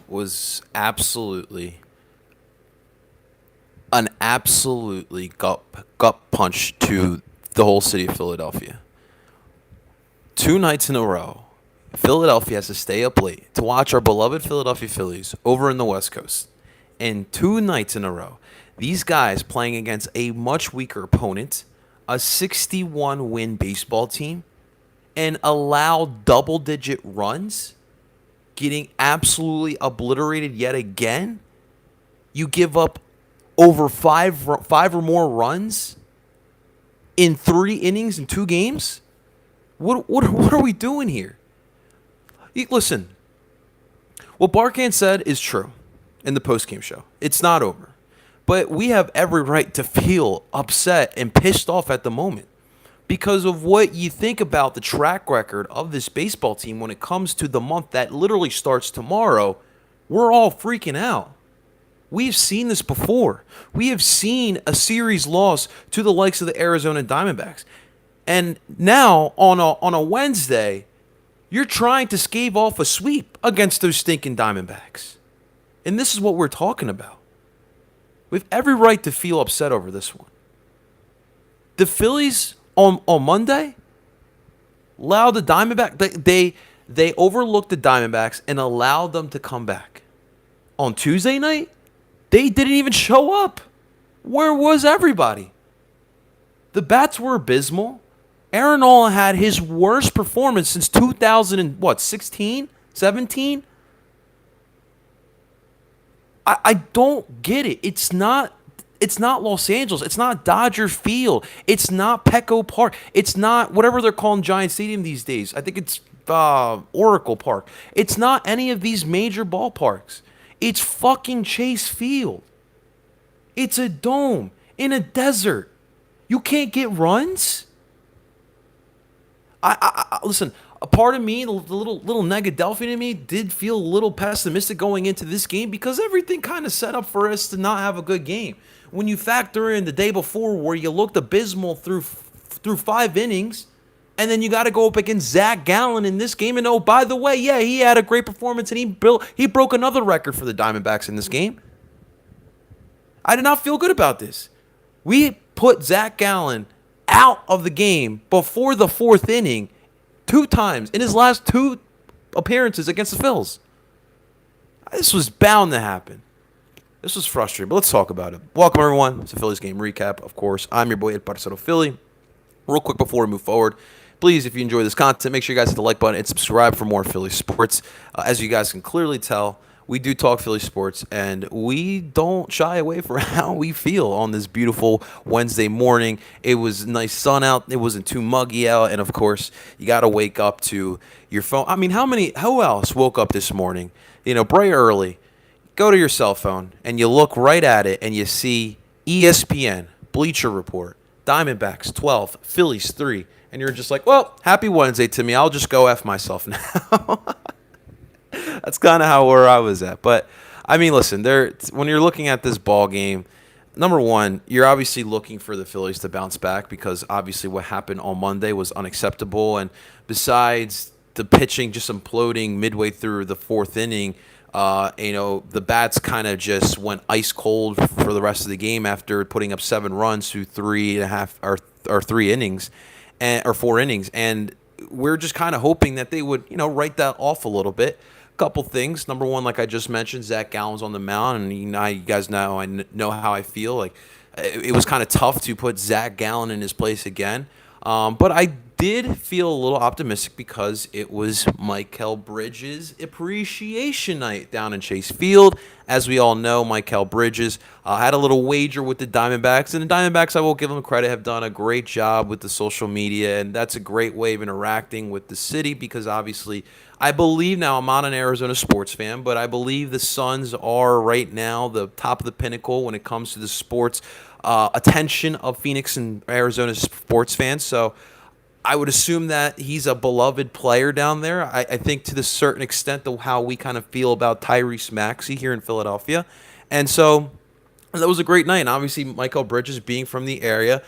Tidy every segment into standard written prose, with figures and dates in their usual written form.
was absolutely gut punch to the whole city of Philadelphia. 2 nights in a row, Philadelphia has to stay up late to watch our beloved Philadelphia Phillies over in the West Coast. And 2 nights in a row, these guys playing against a much weaker opponent, a 61 win baseball team, and allow double digit runs, getting absolutely obliterated yet again. You give up over five or more runs in 3 innings in 2 games. What are we doing here? Listen, what Barkan said is true in the postgame show. It's not over. But we have every right to feel upset and pissed off at the moment because of what you think about the track record of this baseball team when it comes to the month that literally starts tomorrow. We're all freaking out. We've seen this before. We have seen a series loss to the likes of the Arizona Diamondbacks. And now on a Wednesday, you're trying to stave off a sweep against those stinking Diamondbacks. And this is what we're talking about. We have every right to feel upset over this one. The Phillies on Monday allowed the Diamondbacks. They overlooked the Diamondbacks and allowed them to come back. On Tuesday night, they didn't even show up. Where was everybody? The bats were abysmal. Aaron Nola had his worst performance since 2016, 17. I don't get it. It's not Los Angeles. It's not Dodger Field. It's not Petco Park. It's not whatever they're calling Giant Stadium these days. I think it's Oracle Park. It's not any of these major ballparks. It's fucking Chase Field. It's a dome in a desert. You can't get runs? Listen, a part of me, the little Negadelphian in me, did feel a little pessimistic going into this game because everything kind of set up for us to not have a good game. When you factor in the day before where you looked abysmal through 5 innings, and then you got to go up against Zach Gallen in this game. And oh, by the way, yeah, he had a great performance, and he broke another record for the Diamondbacks in this game. I did not feel good about this. We put Zach Gallen out of the game before the 4th inning 2 times in his last 2 appearances against the Phils. This was bound to happen. This was frustrating, but let's talk about it. Welcome, everyone. It's a Phillies game recap, of course. I'm your boy, Parcero Philly. Real quick before we move forward, please, if you enjoy this content, make sure you guys hit the like button and subscribe for more Philly sports. As you guys can clearly tell, we do talk Philly sports, and we don't shy away from how we feel on this beautiful Wednesday morning. It was nice sun out. It wasn't too muggy out, and of course, you got to wake up to your phone. I mean, who else woke up this morning, bright early, go to your cell phone, and you look right at it, and you see ESPN, Bleacher Report, Diamondbacks 12, Phillies 3, and you're just like, well, happy Wednesday to me. I'll just go F myself now. That's kind of where I was at. But, I mean, listen, when you're looking at this ball game, number one, you're obviously looking for the Phillies to bounce back because obviously what happened on Monday was unacceptable. And besides the pitching just imploding midway through the 4th inning, the bats kind of just went ice cold for the rest of the game after putting up 7 runs through 3 innings or 4 innings. And we're just kind of hoping that they would, write that off a little bit. Couple things. Number one, like I just mentioned, Zach Gallen's on the mound, and you guys know I know how I feel. Like it was kind of tough to put Zach Gallen in his place again, but I did feel a little optimistic because it was Michael Bridges' appreciation night down in Chase Field. As we all know, Michael Bridges had a little wager with the Diamondbacks, and the Diamondbacks, I will give them credit, have done a great job with the social media, and that's a great way of interacting with the city because obviously I believe now, I'm not an Arizona sports fan, but I believe the Suns are right now the top of the pinnacle when it comes to the sports attention of Phoenix and Arizona sports fans. So I would assume that he's a beloved player down there. I think to the certain extent of how we kind of feel about Tyrese Maxey here in Philadelphia. And so And that was a great night. And obviously, Michael Bridges being from the area,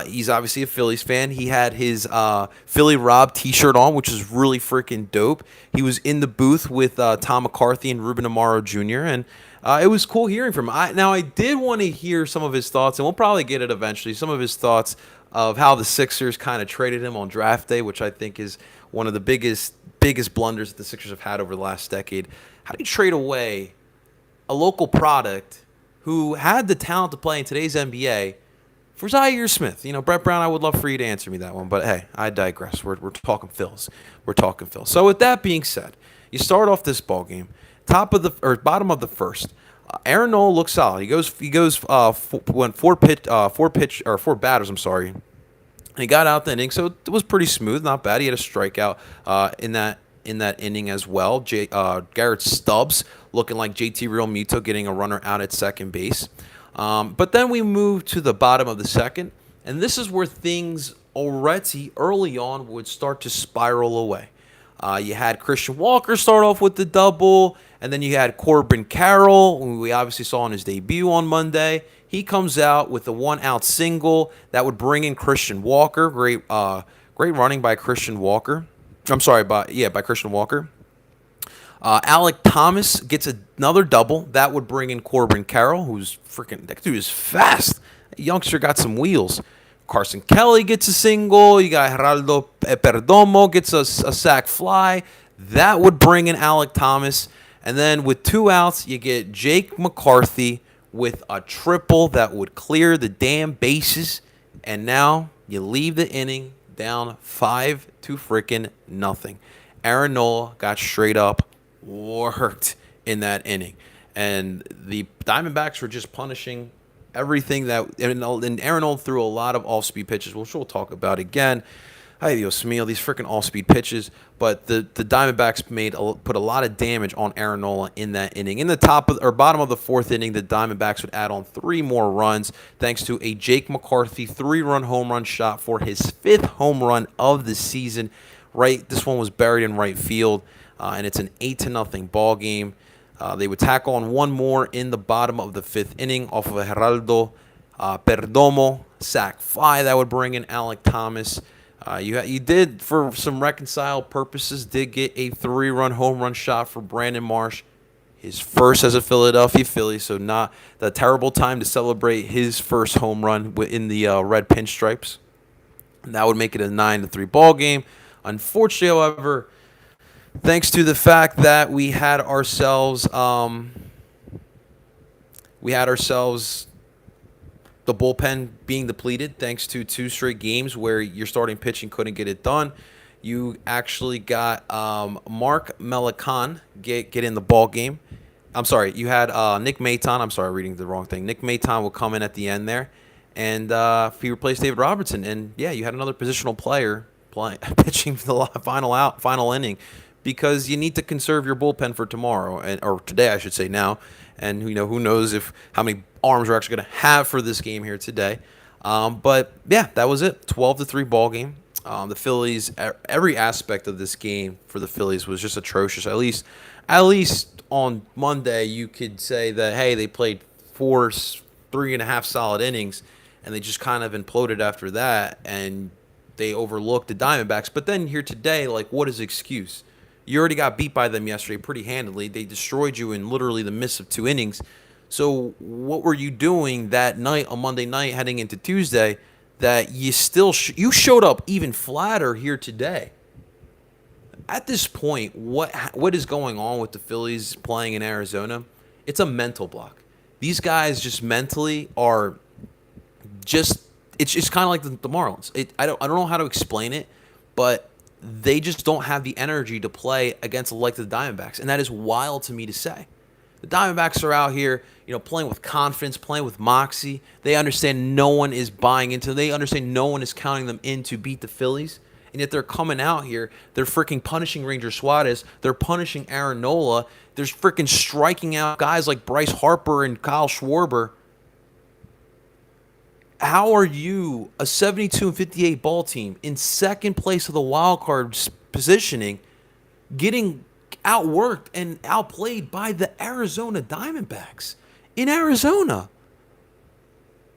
he's obviously a Phillies fan. He had his Philly Rob T-shirt on, which is really freaking dope. He was in the booth with Tom McCarthy and Ruben Amaro Jr. And it was cool hearing from him. Now, I did want to hear some of his thoughts, and we'll probably get it eventually. Some of his thoughts of how the Sixers kind of traded him on draft day, which I think is one of the biggest blunders that the Sixers have had over the last decade. How do you trade away a local product who had the talent to play in today's NBA for Zaire Smith? Brett Brown, I would love for you to answer me that one, but hey, I digress. We're talking Phils. We're talking Phils. So with that being said, you start off this ball game, bottom of the first. Aaron Nola looks solid. Went four batters. I'm sorry, and he got out the inning, so it was pretty smooth, not bad. He had a strikeout in that inning as well. Garrett Stubbs looking like JT Realmuto getting a runner out at second base. But then we move to the bottom of the second, and this is where things already early on would start to spiral away. You had Christian Walker start off with the double, and then you had Corbin Carroll, who we obviously saw in his debut on Monday. He comes out with a one-out single that would bring in Christian Walker. Great running by Christian Walker. I'm sorry, by Christian Walker. Alec Thomas gets another double. That would bring in Corbin Carroll, that dude is fast. That youngster got some wheels. Carson Kelly gets a single. You got Geraldo Perdomo gets a sac fly. That would bring in Alec Thomas. And then with 2 outs, you get Jake McCarthy with a triple that would clear the damn bases. And now you leave the inning down 5-0. Aaron Nola got straight up worked in that inning. And the Diamondbacks were just punishing everything and Aaron Nola threw a lot of off-speed pitches, which we'll talk about again. Ay Dios mío, these freaking all-speed pitches. But the Diamondbacks put a lot of damage on Aaron Nola in that inning. In the bottom of the fourth inning, the Diamondbacks would add on 3 more runs thanks to a Jake McCarthy 3-run home run shot for his 5th home run of the season. This one was buried in right field, and it's an 8-0 ball game. They would tack on 1 more in the bottom of the 5th inning off of a Geraldo Perdomo sac fly that would bring in Alec Thomas. You did, for some reconcile purposes, did get a 3-run home run shot for Brandon Marsh, his first as a Philadelphia Philly, so not the terrible time to celebrate his first home run in the red pinstripes. And that would make it a 9-3 ball game. Unfortunately, however, thanks to the fact that we had ourselves the bullpen being depleted thanks to 2 straight games where your starting pitching couldn't get it done. You actually got Mark Melican get in the ball game. I'm sorry, you had Nick Maton. I'm sorry, reading the wrong thing. Nick Maton will come in at the end there, and he replaced David Robertson. And yeah, you had another positional player pitching for the final inning, because you need to conserve your bullpen for tomorrow, or today, I should say now. And who knows how many arms we're actually going to have for this game here today. But yeah, that was it. 12-3 ball game. The Phillies, every aspect of this game for the Phillies was just atrocious. At least on Monday, you could say that, hey, they played 3.5 solid innings, and they just kind of imploded after that, and they overlooked the Diamondbacks. But then here today, what is the excuse? You already got beat by them yesterday pretty handily. They destroyed you in literally the midst of 2 innings. So what were you doing that night on Monday night heading into Tuesday that you still you showed up even flatter here today? At this point, what is going on with the Phillies playing in Arizona? It's a mental block. These guys just mentally are just – it's just kind of like the Marlins. I don't know how to explain it, but – they just don't have the energy to play against the likes of the Diamondbacks, and that is wild to me to say. The Diamondbacks are out here, playing with confidence, playing with moxie. They understand no one is buying into. They understand no one is counting them in to beat the Phillies, and yet they're coming out here. They're freaking punishing Ranger Suarez. They're punishing Aaron Nola. They're freaking striking out guys like Bryce Harper and Kyle Schwarber. How are you, a 72-58 ball team, in second place of the wild card positioning, getting outworked and outplayed by the Arizona Diamondbacks in Arizona?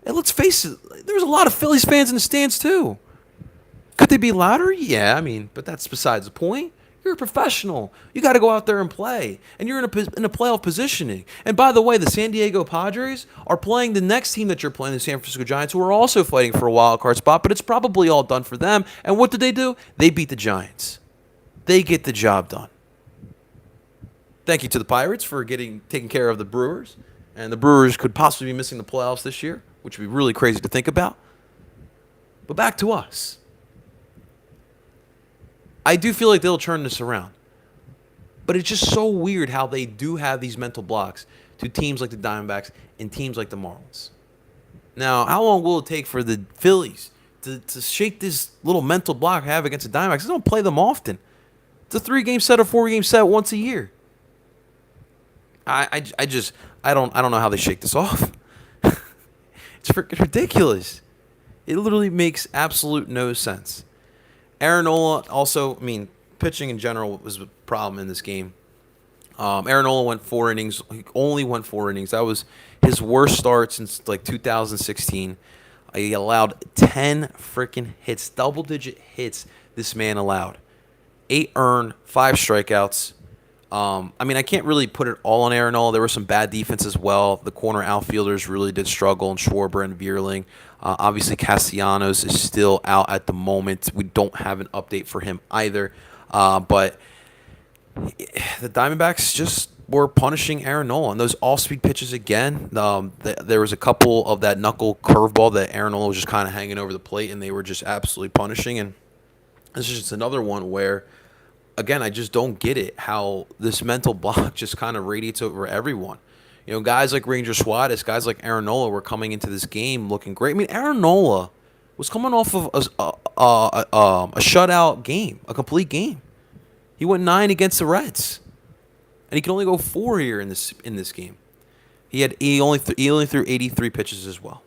And let's face it, there's a lot of Phillies fans in the stands too. Could they be louder? Yeah, I mean, but that's besides the point. You're a professional. You got to go out there and play, and you're in a playoff positioning. And by the way, the San Diego Padres are playing the next team that you're playing, the San Francisco Giants, who are also fighting for a wild card spot. But it's probably all done for them. And what did they do? They beat the Giants. They get the job done. Thank you to the Pirates for taking care of the Brewers, and the Brewers could possibly be missing the playoffs this year, which would be really crazy to think about. But back to us. I do feel like they'll turn this around. But it's just so weird how they do have these mental blocks to teams like the Diamondbacks and teams like the Marlins. Now, how long will it take for the Phillies to shake this little mental block I have against the Diamondbacks? They don't play them often. It's a 3-game set or 4-game set once a year. I don't know how they shake this off. It's freaking ridiculous. It literally makes absolute no sense. Aaron Nola also, I mean, pitching in general was a problem in this game. Aaron Nola went 4 innings. He only went 4 innings. That was his worst start since like 2016. He allowed 10 freaking hits, double-digit hits this man allowed. 8 earned, 5 strikeouts. I mean, I can't really put it all on Aaron Nola. There was some bad defense as well. The corner outfielders really did struggle, and Schwarber and Vierling. Obviously, Castellanos is still out at the moment. We don't have an update for him either. But the Diamondbacks just were punishing Aaron Nola. And those all-speed pitches again, there was a couple of that knuckle curveball that Aaron Nola was just kind of hanging over the plate, and they were just absolutely punishing. And this is just another one where, again, I just don't get it, how this mental block just kind of radiates over everyone. You know, guys like Ranger Suarez, guys like Aaron Nola were coming into this game looking great. I mean, Aaron Nola was coming off of a shutout game, a complete game. He went 9 against the Reds, and he can only go 4 here in this game. He only threw 83 pitches as well,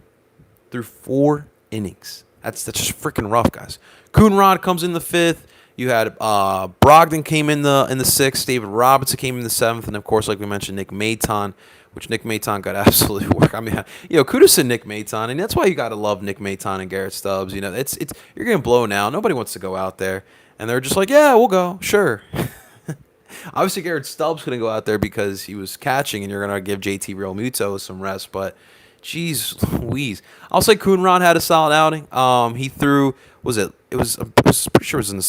through 4 innings. That's just freaking rough, guys. Coonrod comes in the 5th. You had Brogdon came in the 6th. David Robinson came in the 7th, and of course, like we mentioned, Nick Maton, which Nick Maton got absolutely work. I mean, kudos to Nick Maton, and that's why you got to love Nick Maton and Garrett Stubbs. You know, it's you're getting blown now. Nobody wants to go out there, and they're just like, yeah, we'll go, sure. Obviously, Garrett Stubbs couldn't go out there because he was catching, and you're gonna give JT Realmuto some rest, but. Jeez Louise. I'll say Coonrod had a solid outing. He threw, I was pretty sure it was in the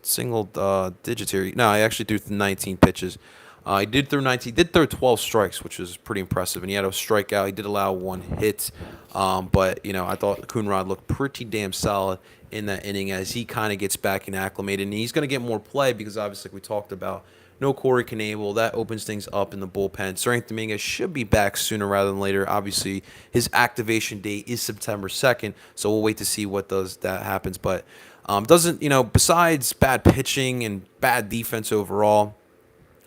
single digits here. No, he actually threw 19 pitches. He did throw 12 strikes, which was pretty impressive. And he had a strikeout. He did allow 1 hit. But, I thought Coonrod looked pretty damn solid in that inning as he kind of gets back and acclimated. And he's going to get more play because, obviously, like we talked about, no Corey Knebel. That opens things up in the bullpen. Frank Dominguez should be back sooner rather than later. Obviously, his activation date is September 2nd, so we'll wait to see what that happens. But besides bad pitching and bad defense overall,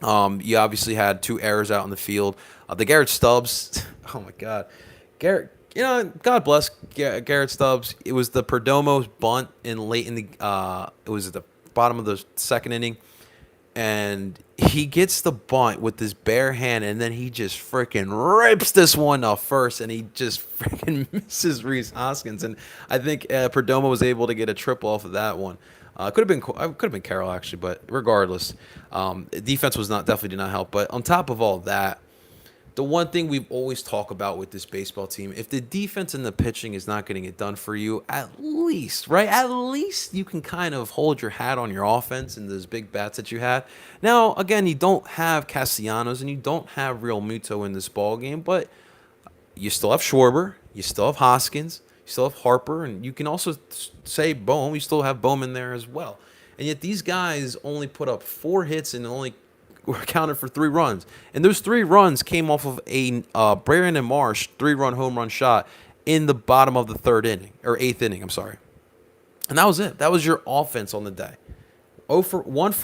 you obviously had 2 errors out in the field. The Garrett Stubbs, oh my God, Garrett. God bless Garrett Stubbs. It was the Perdomo bunt late in the. It was at the bottom of the 2nd inning. And he gets the bunt with his bare hand, and then he just freaking rips this one off first, and he just freaking misses Rhys Hoskins. And I think Perdomo was able to get a triple off of that one. Could have been Carroll actually, but regardless, defense definitely did not help. But on top of all that, the one thing we've always talked about with this baseball team, if the defense and the pitching is not getting it done for you, at least you can kind of hold your hat on your offense and those big bats that you had. Now, again, you don't have Castellanos and you don't have Realmuto in this ball game, but you still have Schwarber, you still have Hoskins, you still have Harper, and you can also say Bohm. You still have Bowman there as well. And yet these guys only put up 4 hits and only were accounted for 3 runs. And those 3 runs came off of a Brandon Marsh 3-run home run shot in the bottom of the 3rd inning, or 8th inning, I'm sorry. And that was it. That was your offense on the day. 1 for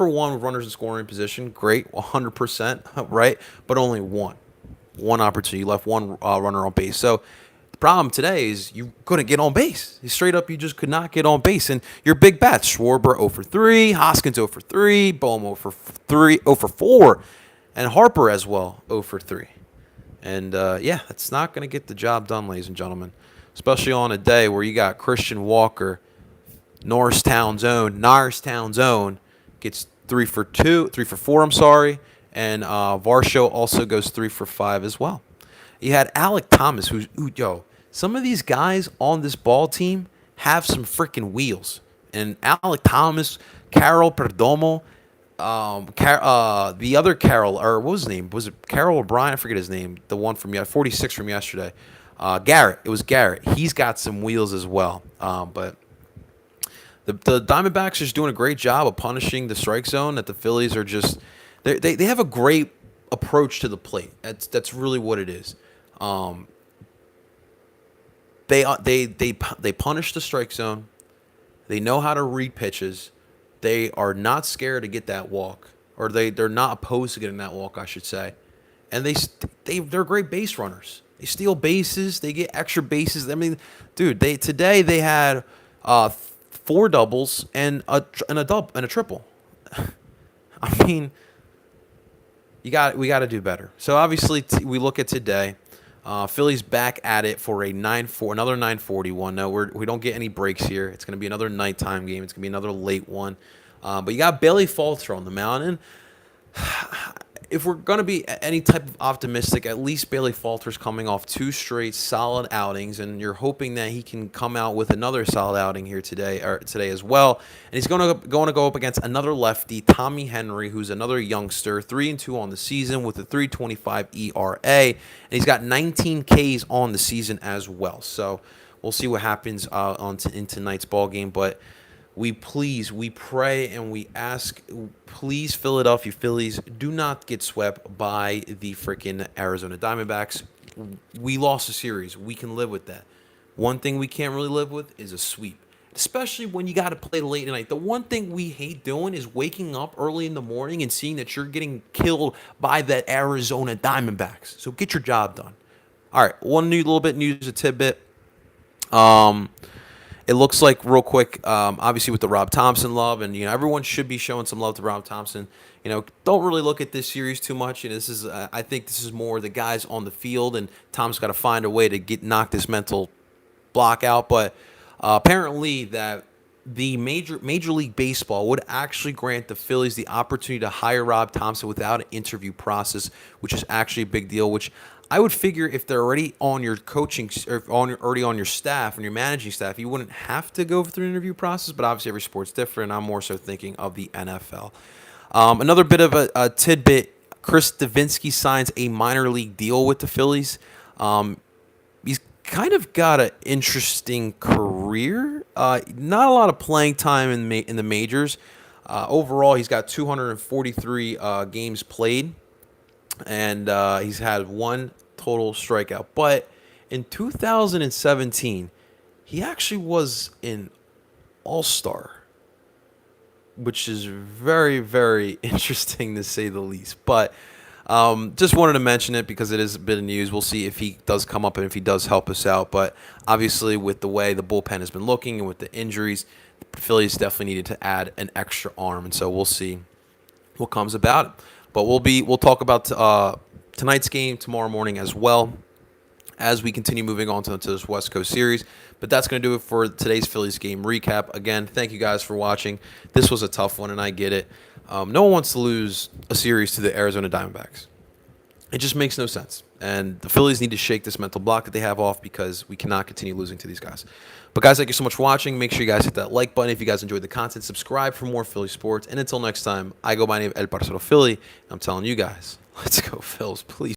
1 with runners in scoring position. Great, 100%, right? But only one opportunity. You left 1 runner on base. So the problem today is you couldn't get on base. Straight up, you just could not get on base. And your big bats, Schwarber 0 for 3, Hoskins 0 for 3, Bohm 0 for 3, 0 for 4, and Harper as well 0 for 3. And, that's not going to get the job done, ladies and gentlemen. especially on a day where you got Christian Walker, Norristown's own gets 3 for 4. I'm sorry, and Varsho also goes 3 for 5 as well. You had Alec Thomas, some of these guys on this ball team have some freaking wheels, and Alec Thomas, Carol Perdomo, the other Carol, or what was his name? Was it Carol O'Brien? I forget his name. The one from 46 from yesterday. Garrett. It was Garrett. He's got some wheels as well. But the Diamondbacks are just doing a great job of punishing the strike zone. That the Phillies are just they have a great approach to the plate. That's really what it is. They punish the strike zone. They know how to read pitches. They are not scared to get that walk, or they're not opposed to getting that walk, I should say. And they're great base runners. They steal bases. They get extra bases. I mean, dude, today they had 4 doubles and a triple. I mean, we got to do better. So obviously we look at today. Phillies back at it for another 9:41. No, we don't get any breaks here. It's going to be another nighttime game. It's going to be another late one. But you got Bailey Falter on the mound, and if we're going to be any type of optimistic, at least Bailey Falter's coming off 2 straight solid outings, and you're hoping that he can come out with another solid outing here today as well. And he's going to go up against another lefty, Tommy Henry, who's another youngster, 3-2 on the season with a 3.25 ERA, and he's got 19 Ks on the season as well. So we'll see what happens in tonight's ball game, but we pray, and we ask, please, Philadelphia Phillies, do not get swept by the freaking Arizona Diamondbacks. We lost a series. We can live with that. One thing we can't really live with is a sweep, especially when you got to play late at night. The one thing we hate doing is waking up early in the morning and seeing that you're getting killed by that Arizona Diamondbacks. So get your job done. All right, one little bit news, a tidbit. It looks like, real quick, obviously with the Rob Thompson love, and everyone should be showing some love to Rob Thompson. Don't really look at this series too much. This is, I think, this is more the guys on the field, and Tom's got to find a way to knock this mental block out. But apparently, that the Major League Baseball would actually grant the Phillies the opportunity to hire Rob Thompson without an interview process, which is actually a big deal. Which I would figure if they're already on your coaching or already on your staff and your managing staff, you wouldn't have to go through an interview process. But obviously, every sport's different. I'm more so thinking of the NFL. Another bit of a tidbit: Chris Davinsky signs a minor league deal with the Phillies. He's kind of got an interesting career. Not a lot of playing time in the majors. Overall, he's got 243 games played, and he's had 1 total strikeout. But in 2017, he actually was an all-star, which is very, very interesting to say the least. But just wanted to mention it because it is a bit of news. We'll see if he does come up and if he does help us out. But obviously, with the way the bullpen has been looking and with the injuries, the Phillies definitely needed to add an extra arm. And so we'll see what comes about it. But we'll talk about tonight's game tomorrow morning as well, as we continue moving on to this West Coast series. But that's going to do it for today's Phillies game recap. Again, thank you guys for watching. This was a tough one, and I get it. No one wants to lose a series to the Arizona Diamondbacks. It just makes no sense. And the Phillies need to shake this mental block that they have off, because we cannot continue losing to these guys. But guys, thank you so much for watching. Make sure you guys hit that like button if you guys enjoyed the content. Subscribe for more Philly sports. And until next time, I go by the name of Parcero Philly. I'm telling you guys, let's go Phils, please.